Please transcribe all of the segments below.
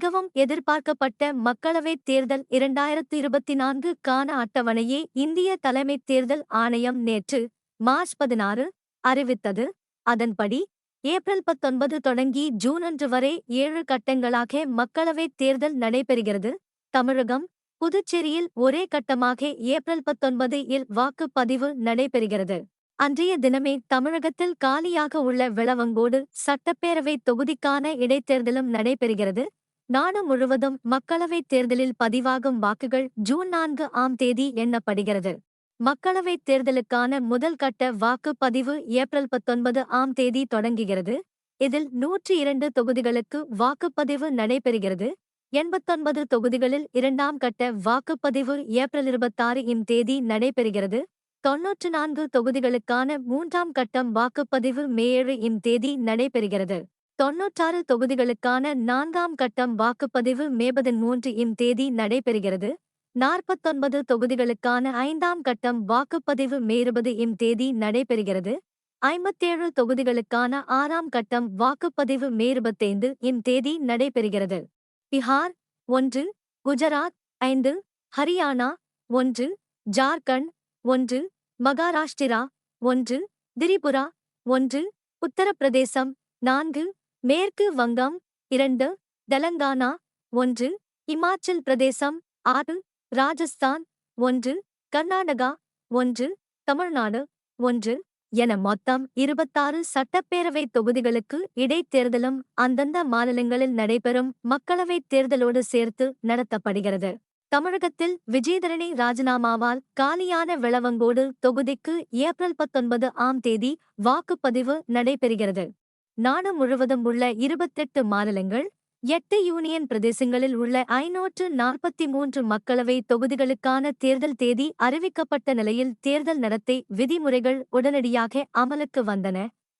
மிகவும் எதிர்பார்க்கப்பட்ட மக்களவைத் தேர்தல் 2024 க்கான அட்டவணையை இந்திய தலைமைத் தேர்தல் ஆணையம் நேற்று மார்ச் 16 அறிவித்தது. அதன்படி ஏப்ரல் 19 தொடங்கி ஜூன் 1 வரை 7 கட்டங்களாக மக்களவைத் தேர்தல் நடைபெறுகிறது. தமிழகம், புதுச்சேரியில் ஒரே கட்டமாக ஏப்ரல் 19 இல் வாக்குப்பதிவு நடைபெறுகிறது. அன்றைய தினமே தமிழகத்தில் காலியாக உள்ள விளவங்கோடு சட்டப்பேரவை தொகுதிக்கான இடைத்தேர்தலும் நடைபெறுகிறது. நாடு முழுவதும் மக்களவைத் தேர்தலில் பதிவாகும் வாக்குகள் ஜூன் 4 ஆம் தேதி எண்ணப்படுகிறது. மக்களவைத் தேர்தலுக்கான முதல் கட்ட வாக்குப்பதிவு ஏப்ரல் 19 ஆம் தேதி தொடங்குகிறது. இதில் 102 தொகுதிகளுக்கு வாக்குப்பதிவு நடைபெறுகிறது. 89 தொகுதிகளில் இரண்டாம் கட்ட வாக்குப்பதிவு ஏப்ரல் 26 இம் தேதி நடைபெறுகிறது. 94 தொகுதிகளுக்கான மூன்றாம் கட்டம் வாக்குப்பதிவு மே 7 இம் தேதி நடைபெறுகிறது. 96 தொகுதிகளுக்கான நான்காம் கட்டம் வாக்குப்பதிவு மே 13 இம் தேதி நடைபெறுகிறது. 49 தொகுதிகளுக்கான ஐந்தாம் கட்டம் வாக்குப்பதிவு மே 20 இம் தேதி நடைபெறுகிறது. 57 தொகுதிகளுக்கான ஆறாம் கட்டம் வாக்குப்பதிவு மே 25 இம் தேதி நடைபெறுகிறது. பிஹார் 1, குஜராத் 5, ஹரியானா 1, ஜார்க்கண்ட் 1, மகாராஷ்டிரா 1, திரிபுரா 1, உத்தரப்பிரதேசம் 4, மேற்கு வங்கம் 2, தெலங்கானா 1, இமாச்சல் பிரதேசம் 6, ராஜஸ்தான் 1, கர்நாடகா 1, தமிழ்நாடு 1 என மொத்தம் 26 சட்டப்பேரவைத் தொகுதிகளுக்கு இடைத்தேர்தலும் அந்தந்த மாநிலங்களில் நடைபெறும் மக்களவைத் தேர்தலோடு சேர்த்து நடத்தப்படுகிறது. தமிழகத்தில் விஜயதரணி ராஜினாமாவால் காலியான விளவங்கோடு தொகுதிக்கு ஏப்ரல் 19 ஆம் தேதி வாக்குப்பதிவு நடைபெறுகிறது. நாடு முழுவதும் உள்ள 28 மாநிலங்கள், 8 யூனியன் பிரதேசங்களில் உள்ள 543 மக்களவை தொகுதிகளுக்கான தேர்தல் தேதி அறிவிக்கப்பட்ட நிலையில் தேர்தல் நடத்தை விதிமுறைகள் உடனடியாக அமலுக்கு வந்தன.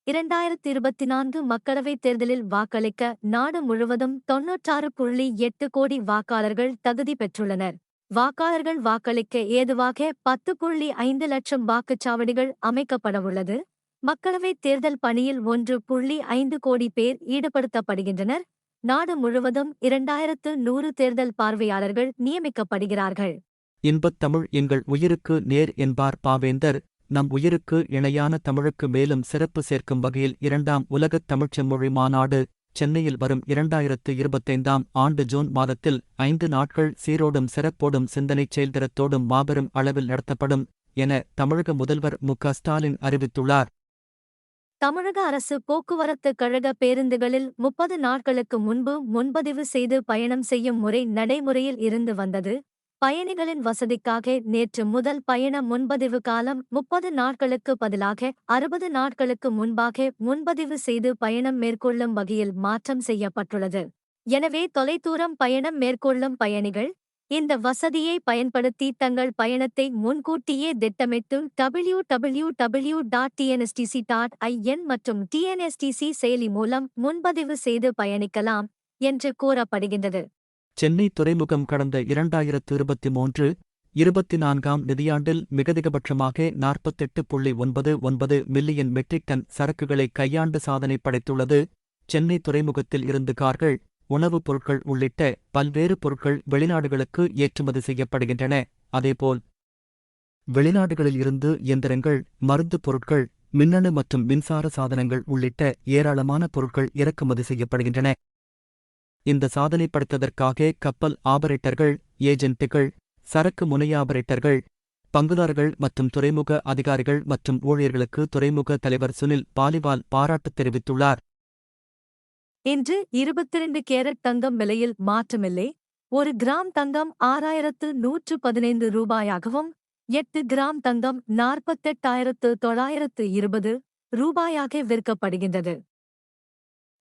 2024 மக்களவைத் தேர்தலில் வாக்களிக்க நாடு முழுவதும் 96.8 கோடி வாக்காளர்கள் தகுதி பெற்றுள்ளனர். வாக்காளர்கள் வாக்களிக்க ஏதுவாக 10.5 லட்சம் வாக்குச்சாவடிகள் அமைக்கப்படவுள்ளது. மக்களவைத் தேர்தல் பணியில் 1.5 கோடி பேர் ஈடுபடுத்தப்படுகின்றனர். நாடு முழுவதும் 2100 தேர்தல் பார்வையாளர்கள் நியமிக்கப்படுகிறார்கள். இன்பத் தமிழ் எங்கள் உயிருக்கு நேர் என்பார் பாவேந்தர். நம் உயிருக்கு இணையான தமிழுக்கு மேலும் சிறப்பு சேர்க்கும் வகையில் 2ஆம் உலகத் தமிழ்ச் செம்மொழி மாநாடு சென்னையில் வரும் 2025ஆம் ஆண்டு ஜூன் மாதத்தில் 5 நாட்கள் சீரோடும் சிறப்போடும் சிந்தனைச் செயல்திறத்தோடும் மாபெரும் அளவில் நடத்தப்படும் என தமிழக முதல்வர் மு.க. ஸ்டாலின் அறிவித்துள்ளார். தமிழக அரசு போக்குவரத்து கழக பேருந்துகளில் 30 நாட்களுக்கு முன்பு முன்பதிவு செய்து பயணம் செய்யும் முறை நடைமுறையில் இருந்து வந்தது. பயணிகளின் வசதிக்காக நேற்று முதல் பயண முன்பதிவு காலம் 30 நாட்களுக்கு பதிலாக 60 நாட்களுக்கு முன்பாக முன்பதிவு செய்து பயணம் மேற்கொள்ளும் வகையில் மாற்றம் செய்யப்பட்டுள்ளது. எனவே தொலைதூரம் பயணம் மேற்கொள்ளும் பயணிகள் இந்த வசதியை பயன்படுத்தி தங்கள் பயணத்தை முன்கூட்டியே திட்டமிட்டு www.tnstc.in மற்றும் TNSTC செயலி மூலம் முன்பதிவு செய்து பயணிக்கலாம் என்று கூறப்படுகின்றது. சென்னை துறைமுகம் கடந்த 2023-24ஆம் நிதியாண்டில் மிகதிகபட்சமாக 48.99 மில்லியன் மெட்ரிக் டன் சரக்குகளை கையாண்டு சாதனை படைத்துள்ளது. சென்னை துறைமுகத்தில் இருந்து கார்கள், உணவுப் பொருட்கள் உள்ளிட்ட பல்வேறு பொருட்கள் வெளிநாடுகளுக்கு ஏற்றுமதி செய்யப்படுகின்றன. அதேபோல் வெளிநாடுகளில் இருந்து இயந்திரங்கள், மருந்துப் பொருட்கள், மின்னணு மற்றும் மின்சார சாதனங்கள் உள்ளிட்ட ஏராளமான பொருட்கள் இறக்குமதி செய்யப்படுகின்றன. இந்த சாதனை படைத்ததற்காக கப்பல் ஆபரேட்டர்கள், ஏஜென்ட்டுகள், சரக்கு முனைய ஆபரேட்டர்கள், பங்குதாரர்கள் மற்றும் துறைமுக அதிகாரிகள் மற்றும் ஊழியர்களுக்கு துறைமுக தலைவர் சுனில் பாலிவால் பாராட்டு தெரிவித்துள்ளார். இன்று 22 கேரட் தங்கம் விலையில் மாற்றமில்லை. 1 கிராம் தங்கம் 6115 ரூபாயாகவும் 8 கிராம் தங்கம் 48,920 ரூபாயாக விற்கப்படுகின்றது.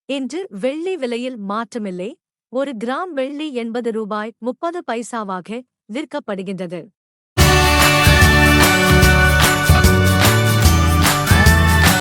இன்று வெள்ளி விலையில் மாற்றமில்லை. 1 கிராம் வெள்ளி 80 ரூபாய் 30 பைசாவாக விற்கப்படுகின்றது.